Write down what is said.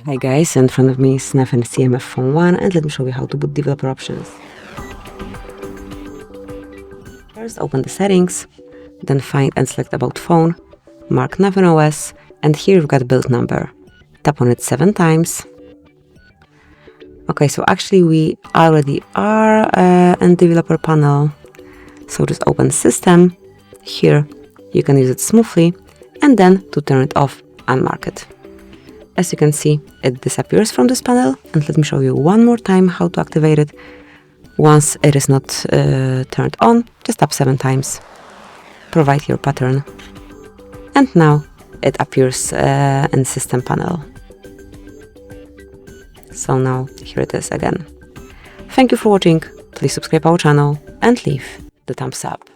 Hi guys, in front of me is CMF Phone 1 and let me show you how to boot developer options. First open the settings, then find and select about phone, mark Nothing OS, and here you've got build number. Tap on it 7 times. Okay, so actually we already are in developer panel. So just open system. Here you can use it smoothly, and then to turn it off, unmark it. As you can see, it disappears from this panel, and let me show you one more time how to activate it. Once it is not turned on, just tap 7 times, provide your pattern, and now it appears in the system panel. So now here it is again. Thank you for watching, please subscribe our channel and leave the thumbs up.